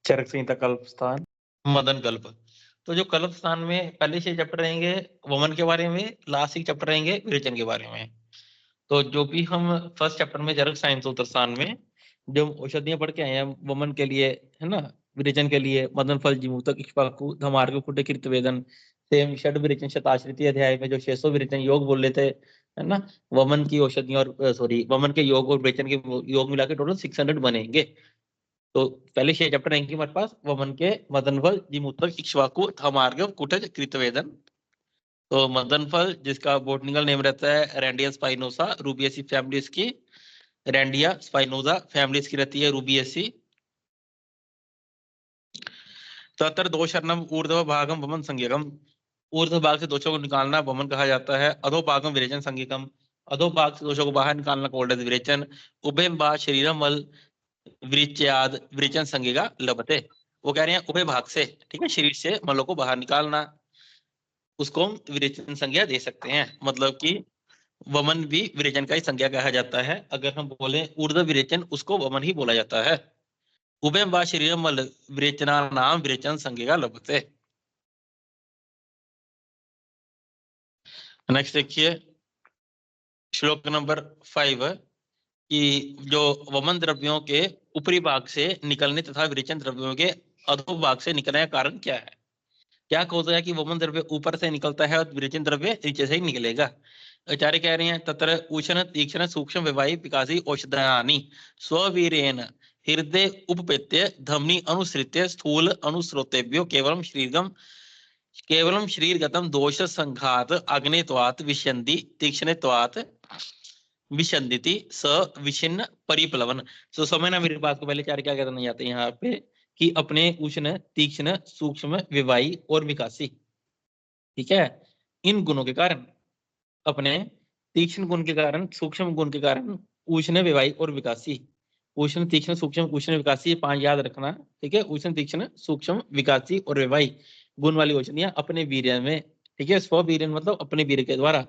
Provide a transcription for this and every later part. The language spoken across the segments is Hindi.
चरक संहिता कल्प स्थान। मदन कल्प। तो जो कल्प स्थान में पहले 6 चैप्टर रहेंगे वमन के बारे में, लास्ट 6 चैप्टर रहेंगे विरेचन के बारे में। तो जो भी हम फर्स्ट चैप्टर में जरक साइंस उत्तर स्थान में जो औषधियां पढ़ के आए हैं वमन के लिए, है ना, विरेचन के लिए मदन फल जीमूतक इक्ष्वाकु धमार्ग कुटे कृत वेदन, सेम षड विरेचन शताश्रिती अध्याय में जो 600 विरेचन योग बोल लेते, है ना, वमन की औषधियां और सॉरी वमन के योग और विरेचन के योग मिला के टोटल 600 बनेंगे। तो पहले 6 चैप्टर रहेंगे हमारे पास वमन के, मदन फल जीमूतक इक्ष्वाकु धमार्ग कुटज कृत वेदन। तो मदन फल जिसका बोटनिकल नेम रहता है रैंडिया स्पाइनोसा, रूबियसी फैमिली इसकी, रैंडिया स्पाइनोसा फैमिली इसकी रहती है रूबियसी। तत्र दोषर्णम ऊर्ध्व भागम वमन संज्ञकम, ऊर्ध्व भाग से दोषों को निकालना वमन कहा जाता है। अधो भागम विरेचन संज्ञकम, अधो भाग से दोषों को बाहर निकालना कोल्ड विरेचन। उभय भाग शरीरम मल विरिच्याद विरेचन संज्ञा लभते। वो कह रहे हैं उभय भाग से, ठीक है, शरीर से मलों को बाहर निकालना, उसको हम विरेचन संज्ञा दे सकते हैं। मतलब कि वमन भी विरेचन का ही संज्ञा कहा जाता है। अगर हम बोले ऊर्ध्व विरेचन उसको वमन ही बोला जाता है। उभयम वा शरीरम मल विरेचना नाम विरेचन संज्ञा लभते। नेक्स्ट देखिए श्लोक नंबर 5 कि जो वमन द्रव्यों के ऊपरी भाग से निकलने तथा विरेचन द्रव्यों के अधो भाग से निकलने का कारण क्या है। क्या होता है कि वमन द्रव्य ऊपर से निकलता है और विरेचन द्रव्य नीचे से ही निकलेगा। आचार्य कह रहे हैं तत्र उष्ण तीक्ष्ण सूक्ष्म विवाही विकासी औषधानि स्ववीरेण हृदय उपपेत्य धमनी अनुसृत्य स्थूल अनुस्रोतेभ्यो केवलम शरीरगतम दोष संघात अग्नेत्वात् विशन्ति तीक्ष्णत्वात् विशन्दिति स विशिन्न परिप्लवन। तो समझना मेरी बात को, पहले चार क्या करना चाहते हैं यहाँ पे कि अपने उष्ण तीक्ष्ण सूक्ष्म विवाही और विकासी, ठीक है, इन गुणों के कारण, अपने तीक्ष्ण गुण के कारण, सूक्ष्म गुण के कारण, उष्ण विवाही और विकासी, उष्ण तीक्ष्ण सूक्ष्म उष्ण विकासी, ये 5 याद रखना, ठीक है, उष्ण तीक्ष्ण सूक्ष्म विकासी और विवाही गुण वाली औषधियां अपने वीर्य में, ठीक है, स्ववीर्य मतलब अपने वीर्य के द्वारा,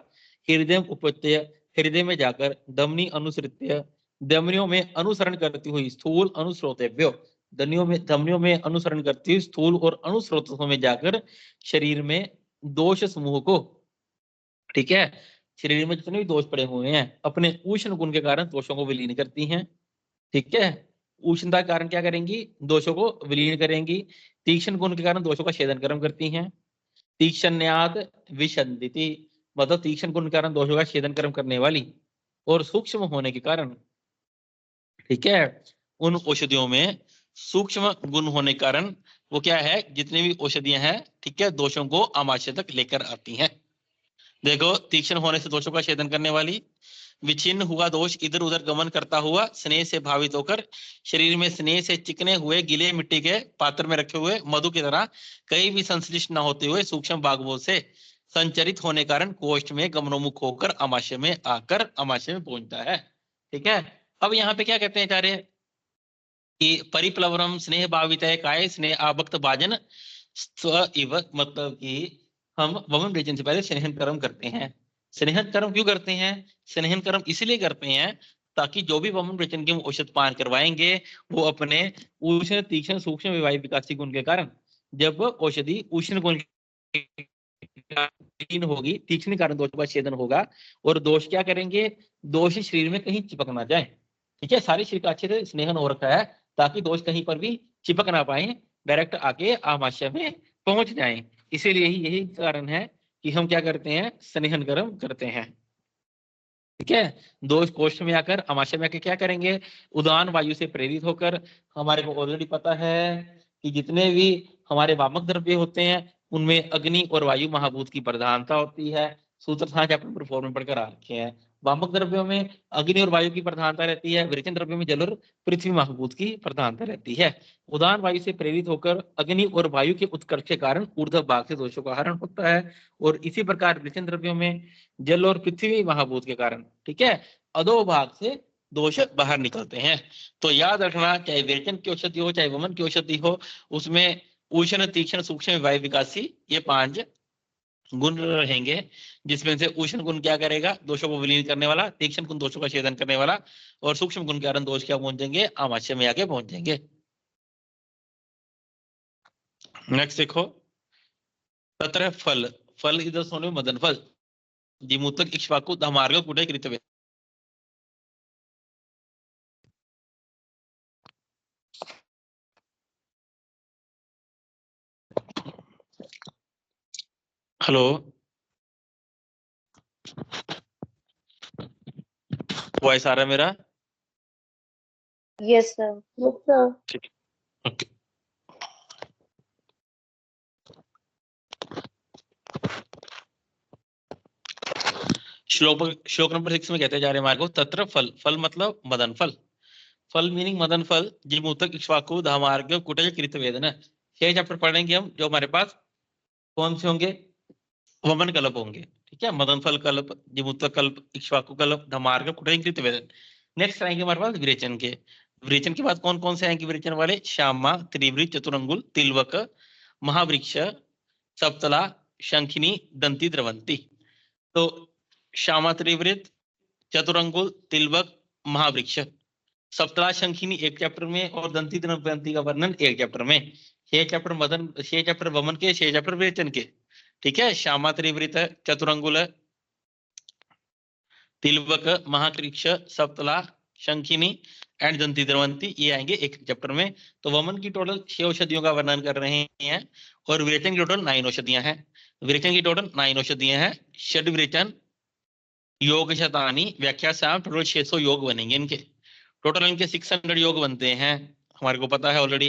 हृदय उपत्य हृदय में जाकर, धमनी अनुसृत्य धमनियों में अनुसरण करती हुई, स्थूल अनुस्रोतेभ्यो धमनियों में अनुसरण करती हुई, स्थूल और अनुस्रोतों में जाकर शरीर में दोष समूह को, ठीक है, शरीर में जितने भी दोष पड़े हुए हैं अपने उष्ण गुण के कारण दोषों को विलीन करती हैं, ठीक है। उष्णता के कारण क्या करेंगी, दोषों को विलीन करेंगी। तीक्ष्ण गुण के कारण दोषों का छेदन कर्म करती हैं। तीक्ष्ण्यात विशन्दिति मतलब तीक्ष्ण गुण के कारण दोषों का छेदन कर्म करने वाली, और सूक्ष्म होने के कारण, ठीक है, उन औषधियों में सूक्ष्म गुण होने के कारण वो क्या है, जितनी भी औषधियां हैं, ठीक है, दोषों को आमाशय तक लेकर आती हैं। देखो तीक्ष्ण होने से दोषों का छेदन करने वाली, विच्छिन्न हुआ दोष इधर उधर गमन करता हुआ स्नेह से भावित होकर शरीर में स्नेह से चिकने हुए गिले मिट्टी के पात्र में रखे हुए मधु की तरह कहीं भी संश्लिष्ट न होते हुए सूक्ष्म भागों से संचरित होने कारण कोष्ठ में गमनोमुख होकर आमाशय में आकर आमाशय में पहुंचता है, ठीक है। अब यहाँ पे क्या कहते हैं आचार्य कि परिप्लवरम स्नेह भावित है काय स्नेह आभक्त भाजन स्व इव, मतलब कि हम वमन विरेचन से पहले स्नेहन कर्म करते हैं। स्नेहन कर्म क्यों करते हैं, स्नेहन कर्म इसलिए करते हैं ताकि जो भी वमन विरेचन की हम औषध पान करवाएंगे वो अपने उष्ण तीक्ष्ण सूक्ष्म विवाही विकासी गुण के कारण, जब औषधि उष्ण गुण होगी, तीक्ष्ण कारण दोष का छेदन होगा, और दोष क्या करेंगे, दोष शरीर में कहीं चिपक ना जाए, ठीक है, सारे शरीर का अच्छे से स्नेहन हो रखा है ताकि दोष कहीं पर भी चिपक ना पाए, डायरेक्ट आके आमाशय में पहुंच जाएं। इसीलिए यही कारण है कि हम क्या करते हैं, स्नेहन कर्म करते हैं, ठीक है। दोष कोष्ठ में आकर आमाशय में आकर क्या करेंगे, उदान वायु से प्रेरित होकर, हमारे को ऑलरेडी पता है कि जितने भी हमारे वामक द्रव्य होते हैं उनमें अग्नि और वायु महाभूत की प्रधानता होती है। सूत्र सांख्य अपन पूर्व में पढ़कर आ रखे हैं। वामक द्रव्यों में अग्नि और वायु की प्रधानता रहती है, विरेचन द्रव्यों में जल और पृथ्वी महाभूत की प्रधानता रहती है। उदान वायु से प्रेरित होकर अग्नि और वायु के उत्कर्ष के कारण ऊर्ध्व भाग से दोषों का हरण होता है, और इसी प्रकार विरेचन द्रव्यों में जल और पृथ्वी महाभूत के कारण, ठीक है, अधो भाग से दोष बाहर निकलते हैं। तो याद रखना, चाहे विरेचन की औषधि हो चाहे वमन की औषधि हो, उसमें उष्ण तीक्ष्ण सूक्ष्म विवाही विकासी ये 5 गुण रहेंगे, जिसमें से उष्ण गुण क्या करेगा, दोषों को विलीन करने वाला, तीक्ष्ण गुण दोषों का छेदन करने वाला, और सूक्ष्म गुण के कारण दोष क्या पहुंचेंगे, आमाशय में आके पहुंचेंगे। नेक्स्ट देखो, तत्र फल, फल इधर सोने मदन फल, जिमूतक इक्ष्वाकु धमार्ग कुटे कृतवे। हेलो, वॉइस आ रहा है मेरा? Yes sir. Yes sir. ठीक, ओके। श्लोक नंबर 6 में कहते जा रहे हैं हमारे को, तत्र फल, फल मतलब मदन फल, फल मीनिंग मदन फल, जिमूतक इक्ष्वाकु धामार्ग कुटज कृत वेदन। 6 चैप्टर पढ़ेंगे हम, जो हमारे पास कौन से होंगे, वमन कल्प होंगे, ठीक है, मदन फल कल्प, जिमूतक कल्प, इक्ष्वाकु कल्प, धमार्ग कुटज कृत वेदन। नेक्स्ट आएंगे हमारे पास विरेचन के, विरेचन के बाद कौन कौन से आएंगे विरेचन वाले, श्यामा, त्रिवृत, चतुरंगुल, तिलवक, महावृक्ष, सप्तला, शंखिनी, दंती, द्रवंती। तो श्यामा, त्रिवृत, चतुरंगुल, तिलवक, महावृक्ष, सप्तला, शंखिनी एक चैप्टर में, और दंती द्रवंती का वर्णन एक चैप्टर में। 6 चैप्टर मदन, 6 चैप्टर वमन के, 6 चैप्टर विरेचन के, ठीक है। श्यामा, त्रिवृत, चतुरंगुल, तिलवक, महावृक्ष, सप्तला, शंखिनी एंड दंती द्रवंती, ये आएंगे एक चैप्टर में। तो वमन की टोटल 6 औषधियों का वर्णन कर रहे हैं, और विरेचन की टोटल 9 औषधियां हैं। विरेचन की टोटल 9 औषधियां हैं। षड विरेचन योग शतानी व्याख्या से टोटल 600 योग बनेंगे इनके, टोटल इनके 600 योग बनते हैं, हमारे को पता है ऑलरेडी।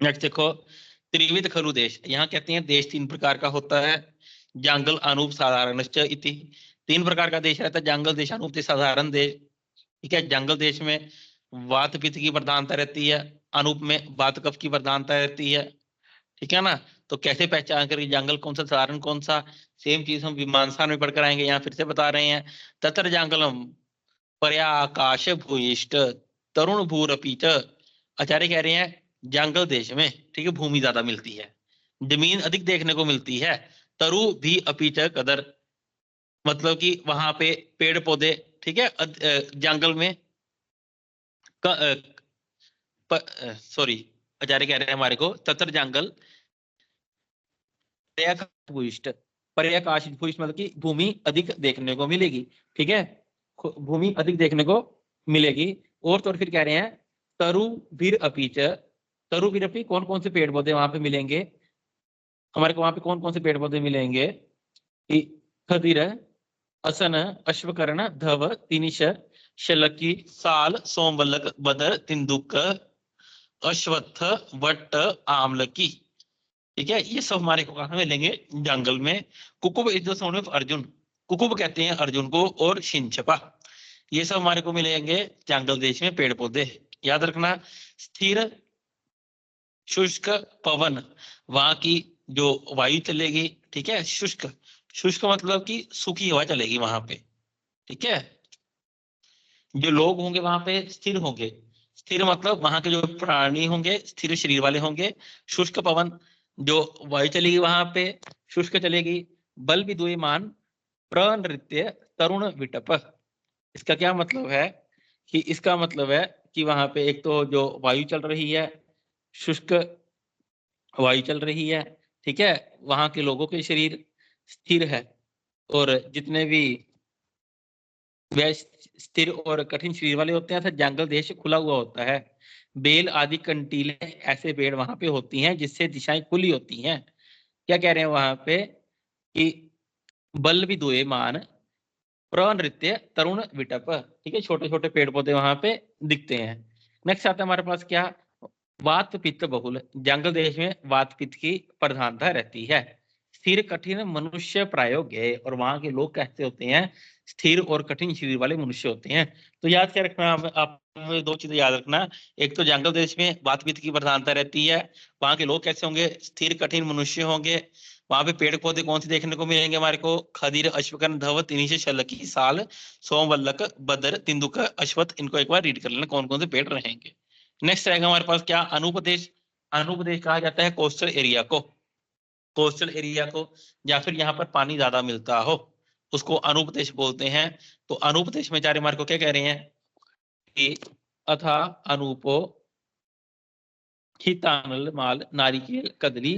नेक्स्ट देखो, त्रिविध खरु देश, यहाँ कहते हैं देश 3 प्रकार का होता है, जांगल, अनूप, साधारण इति। 3 प्रकार का देश रहता है, जांगल देश, अनूप देश, साधारण देश, ठीक है। जांगल देश में वात पित्त की प्रधानता रहती है, अनूप में वात कफ की प्रधानता रहती है, ठीक है ना। तो कैसे पहचान करें जांगल कौन सा, साधारण कौन सा, सेम चीज हम विमानसान में पढ़कर आएंगे, यहाँ फिर से बता रहे हैं। तत्र जांगलम पर्या आकाश भूयिष्ठ तरुण भूरपी च। आचार्य कह रहे हैं जांगल देश में, ठीक है, भूमि ज्यादा मिलती है, जमीन अधिक देखने को मिलती है, तरु भी अपी च कदर, मतलब कि वहां पे पेड़ पौधे, ठीक है, जंगल में सॉरी, आचार्य कह रहे हैं हमारे को तत्र जंगल भूयिष्ठ, पर्याकाश भूयिष्ठ मतलब कि भूमि अधिक देखने को मिलेगी, ठीक है, भूमि अधिक देखने को मिलेगी। और तो फिर कह रहे हैं तरु भीर अपीच, तरु भीर अपी कौन कौन से पेड़ पौधे वहां पे मिलेंगे हमारे को, वहां पे कौन कौन से पेड़ पौधे मिलेंगे, खदिर, असन, अश्वकर्ण, धव, तिनिश, शलकी, साल, सोमवल्लक, बदर, तिंदुक, अश्वत्थ, वट, आमलकी, ठीक है। ये सब हमारे को कहा मिलेंगे जंगल में। कुकुब is the sound of Arjun, कुकुब कहते हैं अर्जुन को, और शिंचपा, ये सब हमारे को मिलेंगे जंगल देश में पेड़ पौधे। याद रखना, स्थिर शुष्क पवन, वहां की जो वायु चलेगी, ठीक है, शुष्क, शुष्क मतलब कि सूखी हवा चलेगी वहां पे, ठीक है। जो लोग होंगे वहां पे स्थिर होंगे, स्थिर मतलब वहां के जो प्राणी होंगे स्थिर शरीर वाले होंगे। शुष्क पवन, जो वायु चलेगी वहां पे शुष्क चलेगी। बल विद्युमान प्रनृत्य तरुण विटप, इसका क्या मतलब है, कि इसका मतलब है कि वहां पे एक तो जो वायु चल रही है, शुष्क वायु चल रही है, ठीक है, वहां के लोगों के शरीर स्थिर है, और जितने भी वे स्थिर और कठिन शरीर वाले होते हैं, जंगल देश खुला हुआ होता है। बेल आदि कंटीले ऐसे पेड़ वहां पे होती हैं जिससे दिशाएं खुली होती हैं। क्या कह रहे हैं वहां पे, कि बल विद्युमान प्रनृत्य तरुण विटप, ठीक है, छोटे छोटे पेड़ पौधे वहां पे दिखते हैं। नेक्स्ट आता है हमारे पास क्या, वात पित्त बहुल, जंगल देश में वात पित्त की प्रधानता रहती है। स्थिर कठिन मनुष्य प्रायोग्य, और वहां के लोग कैसे होते हैं, स्थिर और कठिन शरीर वाले मनुष्य होते हैं। तो याद क्या रखना, आप 2 चीजें याद रखना, एक तो जंगल देश में वात पित्त की प्रधानता रहती है, वहां के लोग कैसे होंगे, स्थिर कठिन मनुष्य होंगे। वहां पे पेड़ पौधे कौन से देखने को मिलेंगे हमारे को, खदीर, अश्वकर्ण, धव, तिनिश, शलकी, साल, सोमवल्लक, बदर, तिंदुक, अश्वत्थ, इनको एक बार रीड कर लेना कौन कौन से पेड़ रहेंगे। नेक्स्ट रहेगा हमारे पास क्या, अनुपदेश, अनुपदेश कहा जाता है कोस्टल एरिया को, कोस्टल एरिया को, या फिर यहाँ पर पानी ज्यादा मिलता हो उसको अनुपदेश बोलते हैं। तो अनुपदेश में चारे मार्ग को क्या कह रहे हैं, कि अथा अनूपो खीतानल, माल, नारिकेल, कदली।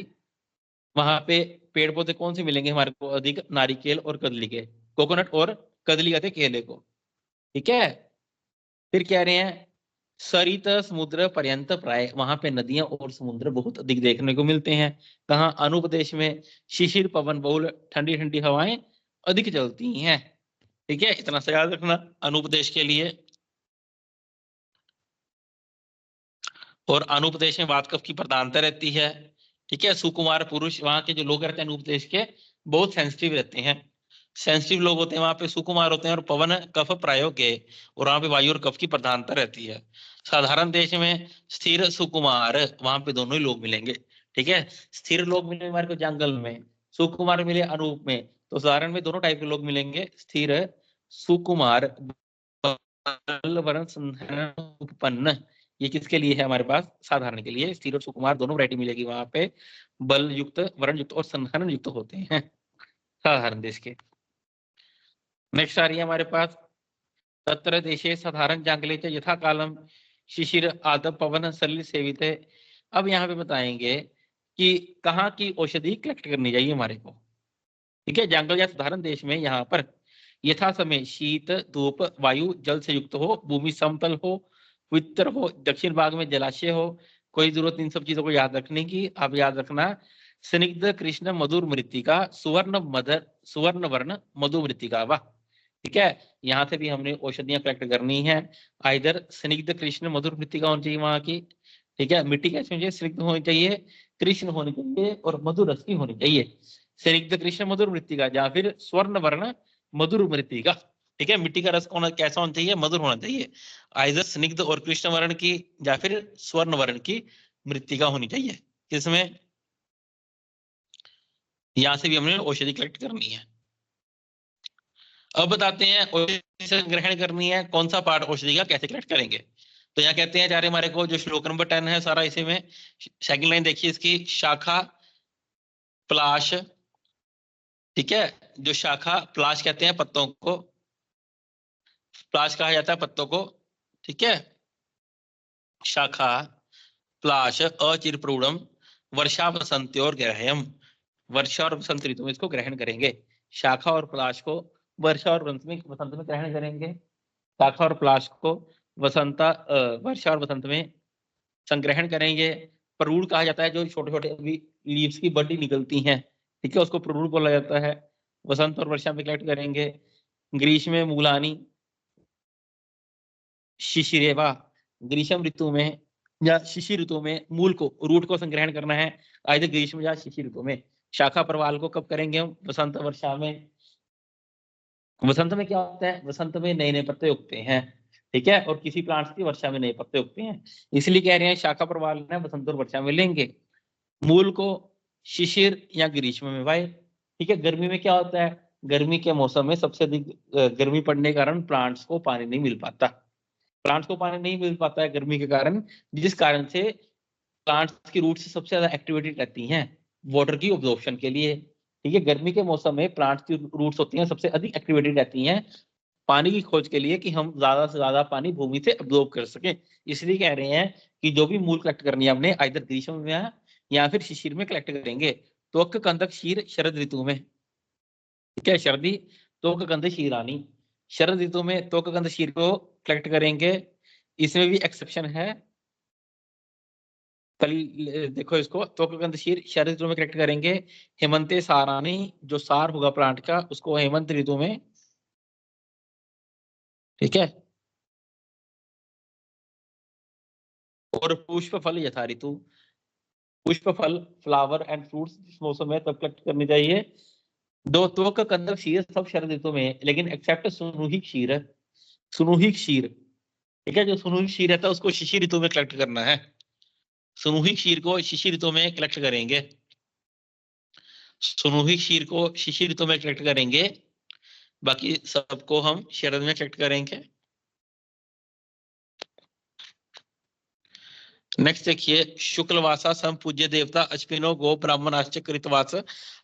वहां पे पेड़ पौधे कौन से मिलेंगे हमारे को अधिक? नारिकेल और कदली के। कोकोनट और कदली कहते हैं केले को। ठीक है। फिर कह रहे हैं सरित समुद्र पर्यंत प्राय, वहां पे नदियां और समुद्र बहुत अधिक देखने को मिलते हैं। कहाँ? अनुप्रदेश में शिशिर पवन बहुल, ठंडी ठंडी हवाएं अधिक चलती हैं। ठीक है, इतना सा याद रखना अनुप्रदेश के लिए। और अनुप्रदेश में वात कफ की प्रधानता रहती है। ठीक है, सुकुमार पुरुष, वहां के जो लोग रहते हैं अनुप्रदेश के, बहुत सेंसिटिव रहते हैं। सेंसिटिव लोग होते हैं वहां पे, सुकुमार होते हैं और पवन कफ प्रायोग के, और वहां पे वायु और कफ की प्रधानता रहती है। साधारण देश में स्थिर सुकुमार, वहां पे दोनों ही लोग मिलेंगे। ठीक है, स्थिर लोग मिले हमारे को जंगल में, सुकुमार मिले अनूप में। तो साधारण में दोनों टाइप के लोग मिलेंगे, स्थिर सुकुमार। उत्पन्न, ये किसके लिए है हमारे पास? साधारण के लिए। स्थिर और सुकुमार दोनों वैरायटी मिलेगी वहां पे। बल युक्त, वर्ण युक्त और संहरण युक्त होते हैं साधारण देश के। नेक्स्ट आ रही है हमारे पास तत्र देशे साधारण जंगले च यथा कालम शिशिर आदप पवन सलिल सेवित है। अब यहाँ पे बताएंगे कि कहाँ की औषधि कलेक्ट करनी चाहिए हमारे को। ठीक है, जंगल या साधारण देश में यहाँ पर यथा समय शीत धूप वायु जल से युक्त हो, भूमि समतल हो, पवित्र हो, दक्षिण भाग में जलाशय हो। कोई जरूरत इन सब चीजों को याद रखने की। अब याद रखना स्निग्ध कृष्ण मधुर मृत्तिका, सुवर्ण मधर सुवर्ण वर्ण मधु मृत्तिका। वाह। ठीक है, यहाँ से भी हमने औषधियां कलेक्ट करनी है। इधर स्निग्ध कृष्ण मधुर मृत्तिका होनी चाहिए वहां की। ठीक है, मिट्टी कैसी होनी चाहिए? स्निग्ध होनी चाहिए, कृष्ण होनी चाहिए और मधुर रस की होनी चाहिए। स्निग्ध कृष्ण मधुर मृत्तिका या फिर स्वर्ण वर्ण मधुर मृत्तिका। ठीक है, मिट्टी का रस कौन कैसा होना चाहिए? मधुर होना चाहिए। आइदर स्निग्ध और कृष्ण वर्ण की या फिर स्वर्ण वर्ण की मृत्तिका होनी चाहिए। किसमें? यहां से भी हमने औषधि कलेक्ट करनी है। अब बताते हैं औषधि से ग्रहण करनी है, कौन सा पार्ट औषधि का कैसे कलेक्ट करेंगे। तो यहाँ कहते हैं चारे हमारे को जो श्लोक नंबर 10 है सारा इसी में। सेकंड लाइन देखिए इसकी, शाखा पलाश। ठीक है, जो शाखा पलाश कहते हैं पत्तों को, पलाश कहा जाता है पत्तों को। ठीक है, शाखा पलाश अचिर प्रौढ़म वर्षा वसंत और ग्रहयम, वर्षा और वसंत ऋतु में इसको ग्रहण करेंगे। शाखा और पलाश को वर्षा और वसंत में ग्रहण करेंगे। शाखा और पलाश को वर्षा और वसंत में संग्रहण करेंगे। प्ररूढ़ कहा जाता है जो छोटे छोटे लीव्स की बड़ी निकलती हैं। ठीक है, उसको प्ररूढ़ बोला जाता है। वसंत और वर्षा में कलेक्ट करेंगे। ग्रीष्म में मूलानी शिशिरेवा, ग्रीष्म ऋतु में या शिशिर ऋतु में मूल को, रूट को संग्रहण करना है, आइए ग्रीष्म या शिशिर ऋतु में। शाखा प्रवाल को कब करेंगे हम? वसंत वर्षा में। वसंत में क्या होता है? वसंत में नए नए पत्ते उगते हैं। ठीक है, और किसी प्लांट्स की वर्षा में नए पत्ते उगते हैं, इसलिए कह रहे हैं शाखा प्रवाल है वसंत और वर्षा में लेंगे। मूल को शिशिर या ग्रीष्म में भाई। ठीक है, गर्मी में क्या होता है? गर्मी के मौसम में सबसे अधिक गर्मी पड़ने के कारण प्लांट्स को पानी नहीं मिल पाता। प्लांट्स को पानी नहीं मिल पाता है गर्मी के कारण, जिस कारण से प्लांट्स की रूट से सबसे ज्यादा एक्टिविटी रहती हैं वाटर की ऑब्जॉर्प्शन के लिए। ठीक है, गर्मी के मौसम में प्लांट्स की रूट्स होती हैं सबसे अधिक एक्टिविटी रहती हैं पानी की खोज के लिए, कि हम ज्यादा से ज्यादा पानी भूमि से अब्जॉर्ब कर सके। इसलिए कह रहे हैं कि जो भी मूल कलेक्ट करनी है हमने, आइदर ग्रीष्म में या फिर शिशिर में कलेक्ट करेंगे। त्वक कंदक शीर शरद ऋतु में। ठीक है, शरदी त्वक कंद शीरानी, शरद ऋतु में त्वक कंद शीर को कलेक्ट करेंगे। इसमें भी एक्सेप्शन है। कल देखो इसको, त्वक कंद शीर शरद ऋतु में कलेक्ट करेंगे। हेमंते सारानी, जो सार होगा प्लांट का उसको हेमंत ऋतु में। ठीक है, और पुष्प फल यथा ऋतु, पुष्प फल फ्लावर एंड फ्रूट्स जिस मौसम में तब कलेक्ट करनी चाहिए। दो त्वक कंदक शीर सब शरद ऋतु में, लेकिन एक्सेप्ट सुनूही क्षीर। सुनूही क्षीर, ठीक है, जो सुनूही क्षीर रहता है उसको शिशिर ऋतु में कलेक्ट करना है। सुनूही क्षीर को शिशिर ऋतु में कलेक्ट करेंगे। सुनूही क्षीर को शिशिर ऋतु में कलेक्ट करेंगे, बाकी सबको हम शरद में कलेक्ट करेंगे। नेक्स्ट देखिए, शुक्लवासा संपूज्य देवता अश्विनो गो ब्राह्मणाश्च कृतवास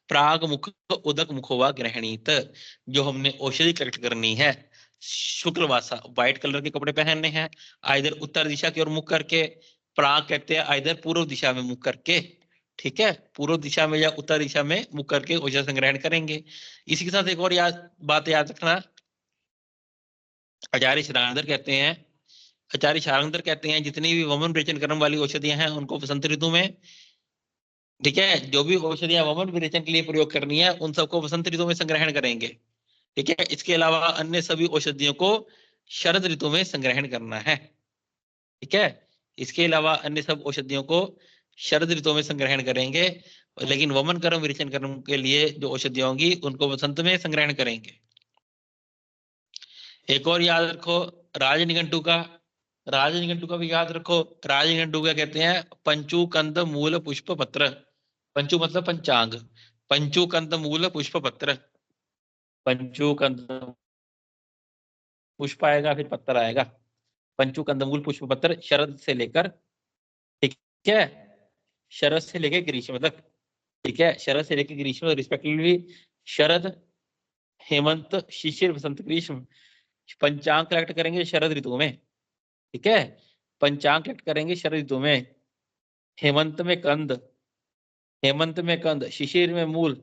प्राग मुख उदक मुखोवा ग्रहणीत। जो हमने औषधि कलेक्ट करनी है, शुक्लवासा व्हाइट कलर के कपड़े पहनने हैं, आइधर उत्तर दिशा की ओर मुख करके, प्राग कहते हैं इधर पूर्व दिशा में मुख करके, ठीक है, पूर्व दिशा में या उत्तर दिशा में मुख करके औषध संग्रहण करेंगे। इसी के साथ एक और बात याद रखना, आचार्य शारंगधर कहते हैं जितनी भी वमन विरेचन कर्म वाली औषधियां हैं उनको वसंत ऋतु में, ठीक है, जो भी औषधियां वमन विरेचन के लिए प्रयोग करनी है उन सबको वसंत ऋतु में संग्रहण करेंगे, ठीक है। इसके अलावा अन्य सभी औषधियों को शरद ऋतु में संग्रहण करना है, ठीक है। इसके अलावा अन्य सब औषधियों को शरद ऋतु में संग्रहण करेंगे, लेकिन वमन कर्म विरेचन कर्म के लिए जो औषधियां होंगी उनको वसंत में संग्रहण करेंगे। एक और याद रखो राजनिघंटु का भी याद रखो। राजनिघंटु क्या कहते हैं, पंचु कंद मूल पुष्प पत्र, पंचु मतलब पंचांग, पंचु कंद मूल पुष्प पत्र, पंचु कंद पुष्प आएगा फिर पत्र आएगा, पंचु कंदमूल पुष्प पत्र शरद से लेकर, ठीक है, शरद से लेकर ग्रीष्म तक, ठीक है, शरद से लेकर ग्रीष्म रिस्पेक्टिवली, शरद हेमंत शिशिर वसंत ग्रीष्म। पंचांग कलेक्ट करेंगे शरद ऋतु में, ठीक है, पंचांग कलेक्ट करेंगे शरद ऋतु में। हेमंत में कंद, शिशिर में मूल।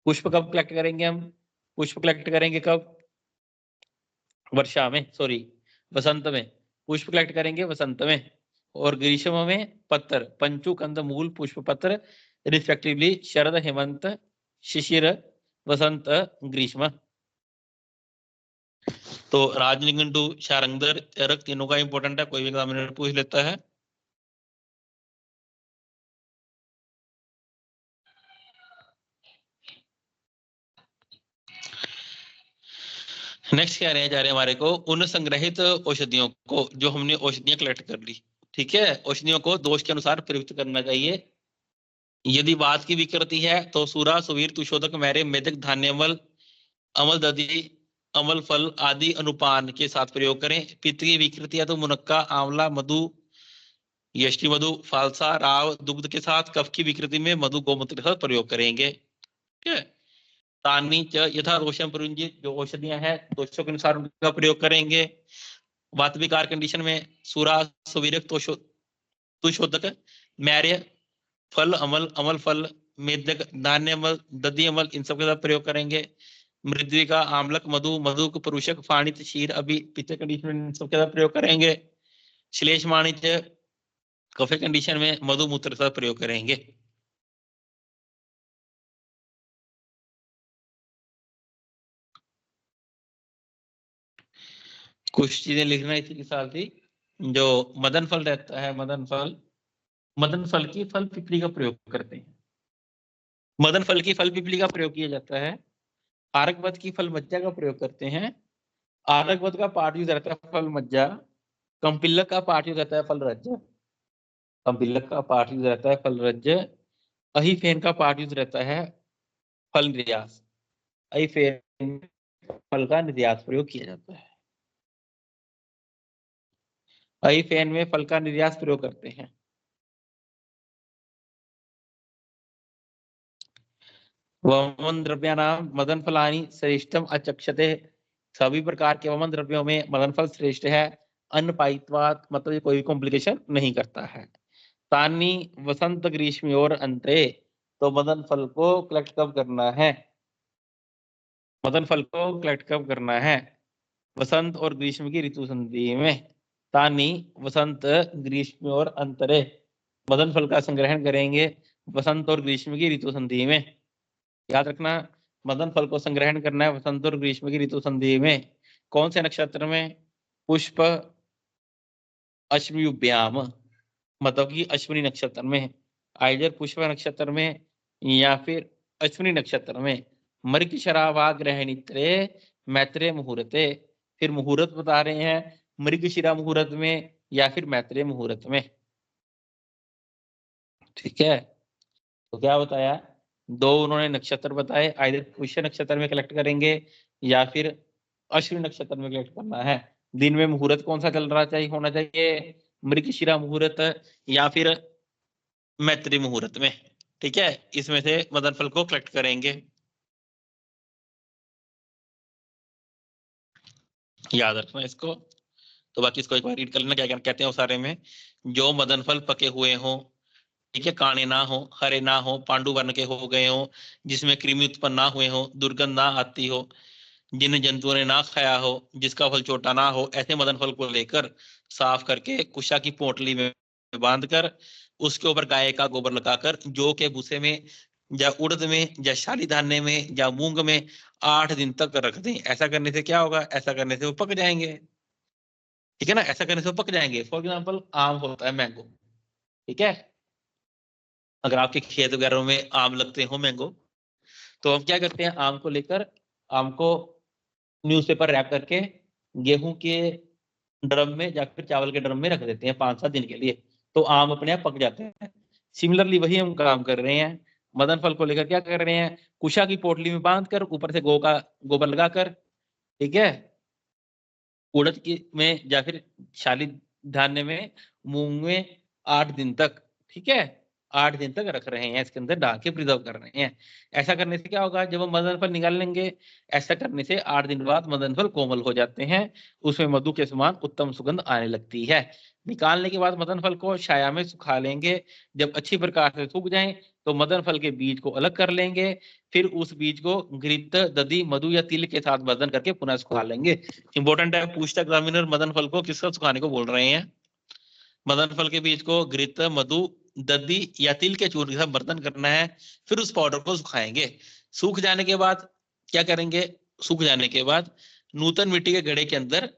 पुष्प कब कलेक्ट करेंगे हम, पुष्प कलेक्ट करेंगे कब, वर्षा में, सॉरी वसंत में, पुष्प कलेक्ट करेंगे वसंत में। और ग्रीष्म में पत्र, पंचु कंद मूल पुष्प पत्र रिस्पेक्टिवली शरद हेमंत शिशिर वसंत ग्रीष्म। तो राजनिघंटु शारंगधर चरक तीनों का इंपॉर्टेंट है, कोई भी एग्जामिनर पूछ लेता है। नेक्स्ट क्या रहने जा रहे हैं हमारे को, उन संग्रहित औषधियों को जो हमने औषधियां कलेक्ट कर ली, ठीक है, औषधियों को दोष के अनुसार प्रयुक्त करना चाहिए। यदि वात की विकृति है तो सूरा सुवीर तुशोधक मैरे मेदक धान्यमल अमल दधि अमल फल आदि अनुपान के साथ प्रयोग करें। पित्त की विकृति है तो मुनक्का आंवला मधु यष्टि मधु फालसा राव दुग्ध के साथ, कफ की विकृति में मधु गोमूत्र के साथ प्रयोग करेंगे, ठीक है। तानी च यथा दोषम प्रयुंजित, जो औषधियां हैं दोषों के अनुसार उनका प्रयोग करेंगे। वात विकार कंडीशन में सूरा सुवीरक तुशोधक मैर्य फल अमल अमल फल मेदक धान्य अमल दधि अमल इन सब के साथ प्रयोग करेंगे। मृद्विका आम्लक मधु मधुक पुरुषक फाणित क्षीर अभी पित्त कंडीशन में इन सब के साथ प्रयोग करेंगे। श्लेष माणित कफे कंडीशन में मधु मूत्र के साथ प्रयोग करेंगे। कुछ चीजें लिखना इसी के साथ ही, जो मदन फल रहता है, मदन फल की फल पिपली का प्रयोग करते हैं, मदन फल की फल पिपली का प्रयोग किया जाता है। आरकवत की फल मज्जा का प्रयोग करते हैं। आरकवत का पार्ट यूज रहता है फल मज्जा, कंपिलक का पार्ट यूज रहता है फल रज्ज, कंपिलक का पार्ट यूज रहता है फल रज्ज। अहीफेन का पार्ट यूज रहता है फल निर्यास, अहीफेन फल का निर्यास प्रयोग किया जाता है, अहीफेन में फल का निर्यास प्रयोग करते हैं। वमन द्रव्यानाम मदन फलानि श्रेष्ठम अचक्षते, सभी प्रकार के वमन द्रव्यों में मदन फल श्रेष्ठ है। अन्न पायित्वात मतलब कोई भी कॉम्प्लिकेशन नहीं करता है। तानी वसंत ग्रीष्म और अंतरे, तो मदन फल को कलेक्ट कब करना है, मदन फल को कलेक्ट कब करना है, वसंत और ग्रीष्म की ऋतु संधि में। तानी वसंत ग्रीष्म और अंतरे, मदन फल का संग्रहण करेंगे वसंत और ग्रीष्म की ऋतु संधि में। याद रखना मदन फल को संग्रहण करना है वसंत और ग्रीष्म की ऋतु संधि में। कौन से नक्षत्र में, पुष्प अश्वयुभ्याम मतलब कि अश्विनी नक्षत्र में, आइदर पुष्प नक्षत्र में या फिर अश्विनी नक्षत्र में। मृगशिरा ग्रहणित्रे मैत्रेय मुहूर्ते, फिर मुहूर्त बता रहे हैं मृगशिरा मुहूर्त में या फिर मैत्रेय मुहूर्त में, ठीक है। तो क्या बताया, दो उन्होंने नक्षत्र बताए, आइदर पुष्य नक्षत्र में कलेक्ट करेंगे या फिर अश्विनी नक्षत्र में कलेक्ट करना है। दिन में मुहूर्त कौन सा चल रहा चाहिए, होना चाहिए मृगशिरा मुहूर्त या फिर मैत्री मुहूर्त में, ठीक है। इसमें से मदन फल को कलेक्ट करेंगे, याद रखना इसको। तो बाकी इसको एक बार रीड कर लेना, क्या क्या कहते हैं वो सारे में। जो मदन फल पके हुए हों, ठीक है, काणे ना हो, हरे ना हो, पांडु वर्ण के हो गए हो, जिसमें कृमि उत्पन्न ना हुए हो, दुर्गंध ना आती हो, जिन जंतुओं ने ना खाया हो, जिसका फल छोटा ना हो, ऐसे मदन फल को लेकर साफ करके कुशा की पोटली में बांध कर उसके ऊपर गाय का गोबर लगाकर जौ के भूसे में या उड़द में या शाली धान्य में या मूंग में 8 दिन तक रख दें। ऐसा करने से क्या होगा, ऐसा करने से वो पक जाएंगे, ठीक है ना, ऐसा करने से वो पक जाएंगे। फॉर एग्जाम्पल आम होता है, मैंगो, ठीक है, अगर आपके खेत वगैरह में आम लगते हो, मैंगो, तो हम क्या करते हैं, आम को लेकर, आम को न्यूज़पेपर रैप करके गेहूं के ड्रम में या फिर चावल के ड्रम में रख देते हैं 5-7 दिन के लिए, तो आम अपने आप पक जाते हैं। सिमिलरली वही हम काम कर रहे हैं, मदन फल को लेकर क्या कर रहे हैं, कुशा की पोटली में बांध कर ऊपर से गौ का गोबर लगाकर, ठीक है, उड़द की में या फिर शाली धान्य में, मूंग में 8 दिन तक, ठीक है, 8 दिन तक रख रहे हैं, इसके अंदर डाल के प्रिजर्व कर रहे हैं। ऐसा करने से क्या होगा, जब हम मदन फल निकाल लेंगे, ऐसा करने से 8 दिन बाद मदन फल कोमल हो जाते हैं, उसमें मधु के समान उत्तम सुगंध आने लगती है। निकालने के बाद मदन फल को छाया में सुखा लेंगे, जब अच्छी प्रकार से सूख जाएं तो मदन फल के बीज को अलग कर लेंगे, फिर उस बीज को घृत, दधि, मधु या तिल के साथ मर्दन करके पुनः सुखा लेंगे। इंपॉर्टेंट है, पूछता एग्जामिनर मदन फल को किसका सुखाने को बोल रहे हैं। मदन फल के बीज को घृत, मधु, दधि या तिल के चूर्ण के साथ मर्दन करना है, फिर उस पाउडर को सुखाएंगे। सूख जाने के बाद क्या करेंगे, सूख जाने के बाद नूतन मिट्टी के घड़े के अंदर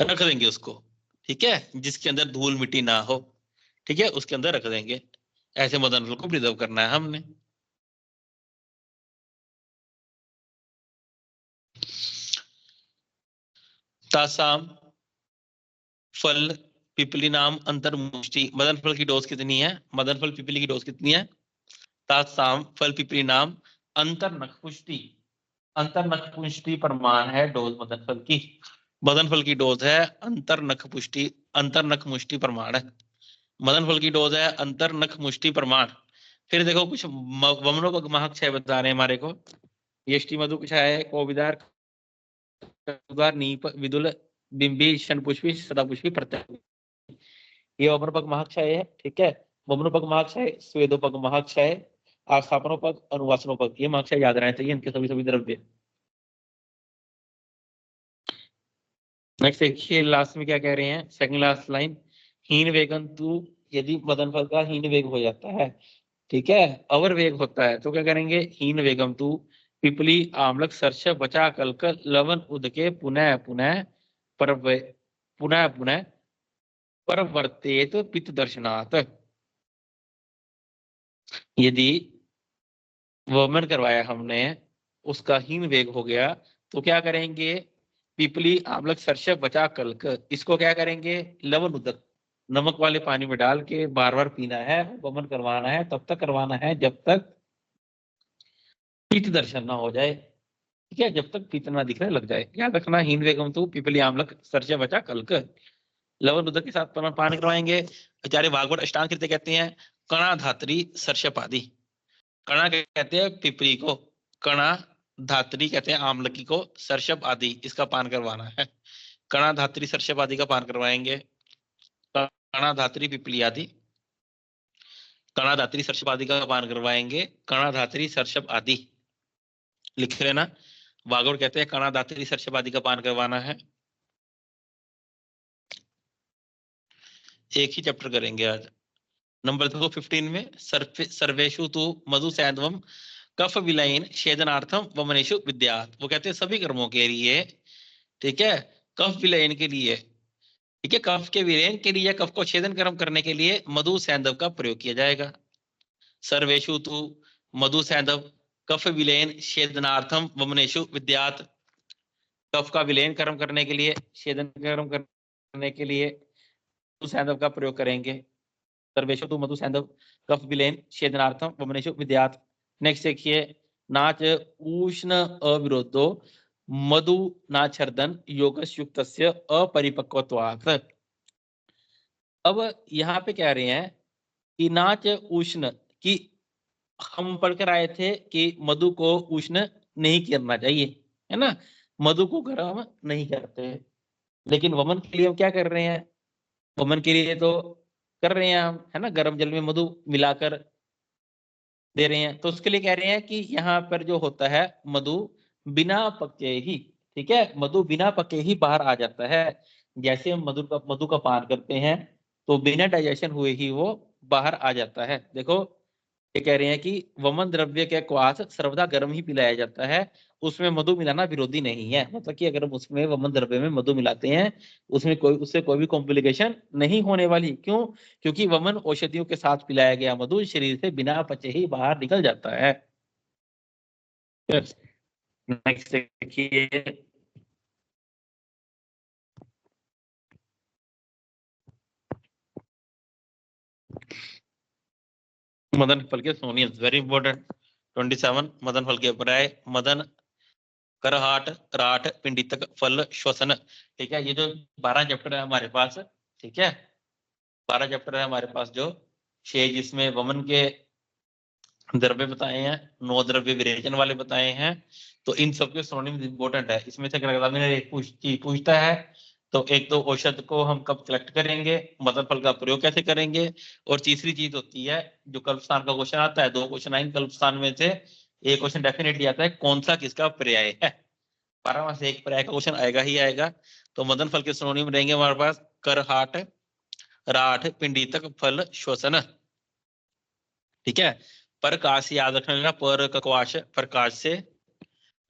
रख देंगे उसको, ठीक है, जिसके अंदर धूल मिट्टी ना हो, ठीक है, उसके अंदर रख देंगे। ऐसे मदन फल को प्रिजर्व करना है हमने। तासाम फल पिपली नाम अंतर्मुष्टि, मदन फल की डोज कितनी है, मदन फल पिपली की डोज कितनी है, तासाम फल पिपली नाम अंतर नखपुष्टि, अंतर नखपुष्टि प्रमाण है डोज मदन फल की, मदन फल की डोज है अंतर नखपुष्टि, अंतर नखमुष्टि प्रमाण है, मदन फल की डोज है अंतर नखमुष्टि प्रमाण। फिर देखो कुछ वमनोपग महक क्षय बता रहे हैं हमारे को, यष्टि मधु क्षय, कोविदार, नीप, विदुल, बिंबी, शनपुष्पी, सदापुष्पी, प्रत्यय, ये वमनोपग महाक्षय है, ठीक है, वमनोपग महाक्षय, स्वेदोपग महाक्षय, आस्थापनोपग, अनुवासनोपग, ये महाक्षय याद रहना चाहिए, इनके सभी सभी द्रव्य। नेक्स्ट देखिए लास्ट में क्या कह रहे हैं, सेकंड लास्ट लाइन, हीन वेगन तू, यदि मदन फल का हीन वेग हो जाता है, ठीक है, अवर वेग होता है, तो क्या करेंगे, हीन वेगम तू पिपली आमलक सर्ष बचा कल्क लवन उदके पुनः पुनः पर पुनः पुनः परवर्तेत पित्त दर्शनात्। यदि वमन करवाया हमने, उसका हीन वेग हो गया, तो क्या करेंगे, पिपली आमलक सर्ष बचा कल्क, इसको क्या करेंगे, लवन उदक, नमक वाले पानी में डाल के बार बार पीना है, वमन करवाना है, तब तक करवाना है जब तक पित्त दर्शन ना हो जाए, ठीक है, जब तक पित्त ना दिखने लग जाए। याद रखना, हीन वेगम तो पिपली आमलक सर्ष बचा कल्क, लवन उदक के साथ पान करवाएंगे। आचार्य भागवत अष्टांग कृत्य कहते हैं कणा धात्री सर्षपादी, कणा कहते हैं पिपली को, कणा धात्री कहते हैं आमलकी को, सर्षप आदि इसका पान करवाना है, कणा धात्री सर्षप आदि का पान करवाएंगे, कणा धात्री पिपली आदि, कणा धात्री सर्षप आदि का पान करवाएंगे, कणा धात्री सर्षप आदि लिख लेना। भागवत कहते हैं कणा धात्री सर्षप आदि का पान करवाना है। एक ही चैप्टर करेंगे आज। नंबर 15 में सर्वेशु तु मधु सैंधवम कफ विलयन छेदनार्थम वमनेशु विद्यात, वो कहते हैं सभी कर्मों के लिए, ठीक है, कफ विलयन के लिए, ठीक है, कफ के विलयन के लिए, कफ को छेदन कर्म करने के लिए मधु सैंधव का प्रयोग किया जाएगा। सर्वेशु तु मधु सैंधव कफ विलयन छेदनार्थम वमनेशु विद्यात, कफ का विलयन कर्म करने के लिए, छेदन कर्म करने के लिए मधु सैंधव का प्रयोग करेंगे। सर्वेशु तु मधु सैंधव कफ विलयन छेदनार्थम वमनेशु विद्यात। नेक्स्ट देखिए, नाच उष्ण अविरोधो मधु नाछर्दन योगस्युक्तस्य अपरिपक्वत्वात्। अब यहाँ पे कह रहे हैं कि नाच उष्ण, कि हम पढ़कर आए थे कि मधु को उष्ण नहीं करना चाहिए, है ना, मधु को गर्म नहीं करते, लेकिन वमन के लिए हम क्या कर रहे हैं, वमन के लिए तो कर रहे हैं हम, है ना, गर्म जल में मधु मिलाकर दे रहे हैं। तो उसके लिए कह रहे हैं कि यहाँ पर जो होता है मधु बिना पके ही, ठीक है, मधु बिना पके ही बाहर आ जाता है। जैसे हम मधु का पान करते हैं तो बिना डाइजेशन हुए ही वो बाहर आ जाता है। देखो ये कह रहे हैं कि वमन द्रव्य के क्वाथ सर्वदा गर्म ही पिलाया जाता है, उसमें मधु मिलाना विरोधी नहीं है। मतलब कि अगर हम उसमें वमन द्रव्य में मधु मिलाते हैं उसमें उससे कोई भी कॉम्प्लिकेशन नहीं होने वाली। क्यों? क्योंकि वमन औषधियों के साथ पिलाया गया मधु शरीर से बिना पचे ही बाहर निकल जाता है। नेक्स्ट देखिए, मदन फल के सोनियम, वेरी इंपॉर्टेंट। 27 मदन फल के पर्याय, मदन, करहाट, राठ, पिंडितक, फल, श्वसन। ठीक है, ये जो 12 चैप्टर है हमारे पास, ठीक है, 12 चैप्टर है हमारे पास जो 6 जिसमें वमन के द्रव्य बताए हैं, 9 द्रव्य विरेचन वाले बताए हैं। तो इन सबके सिनोनिम इंपॉर्टेंट है। इसमें से अगर एग्जामिनर एक पूछता है तो एक तो औषध को हम कब कलेक्ट करेंगे, मदन फल का प्रयोग कैसे करेंगे, और तीसरी चीज होती है जो कल्पस्थान का क्वेश्चन आता है, 2 क्वेश्चन आएंगे कल्पस्थान में से, एक क्वेश्चन डेफिनेटली आता है कौन सा किसका पर्याय है। 12 में से एक पर्याय का क्वेश्चन आएगा ही आएगा। तो मदन फल के सिनोनिम रहेंगे हमारे पास करहाट, राठ, पिंडितक, फल, श्वसन। ठीक है, प्रकाश याद रखना लेना, पर ककवाश प्रकाश से,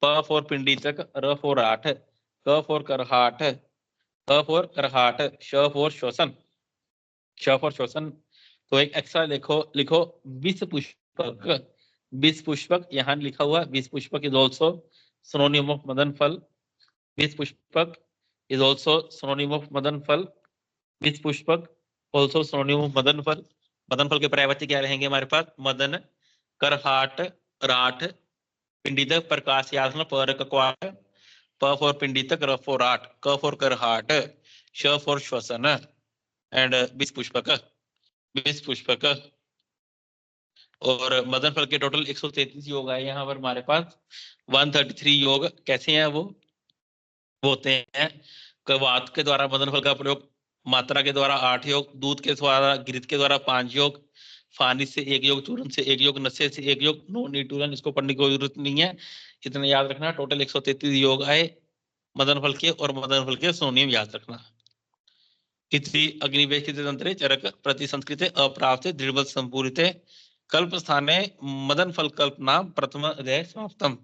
प फॉर पिंडितक, र फॉर राठ, क फॉर करहाट, क फॉर करहाट, श फॉर श्वसन, श फॉर श्वसन। तो एक एक्स्ट्रा लिखो विष पुष्पक, विष पुष्पक यहाँ लिखा हुआ, विष Pushpak is also synonym of Madan फल, विष Pushpak is also synonym of Madan फल, विष Pushpak also synonym of Madan फल। मदन फल के पर्यायवाची क्या रहेंगे हमारे पास, मदन, करहाट, राठ, पिंडितक, प्रकाश याद, पर ककवाट, प फॉर पिंडितक, र फॉर राठ, क फॉर करहाट, श फॉर श्वसन, एंड विष पुष्पक, विष पुष्पक। और मदन फल के टोटल 133 योग आए यहाँ पर हमारे पास। 133 योग कैसे हैं वो होते हैं, वात के द्वारा मदन फल का प्रयोग, मात्रा के द्वारा 8 योग, दूध के द्वारा, घृत के द्वारा 5 योग, फानी से 1 योग, चूर्ण से 1 योग, नशे से 1 योग, नो नीड टू लर्न, इसको पढ़ने की कोई जरूरत नहीं है, इतना याद रखना। टोटल 133 योग आए मदन फल के, और मदन फल के सोनियम याद रखना। इति अग्निवेशित तंत्रे चरक प्रतिसंस्कृते अप्राप्ते दृढ़बल संपूरिते कल्प स्थाने मदन फल कल्पना प्रथम अध्याय समाप्तम।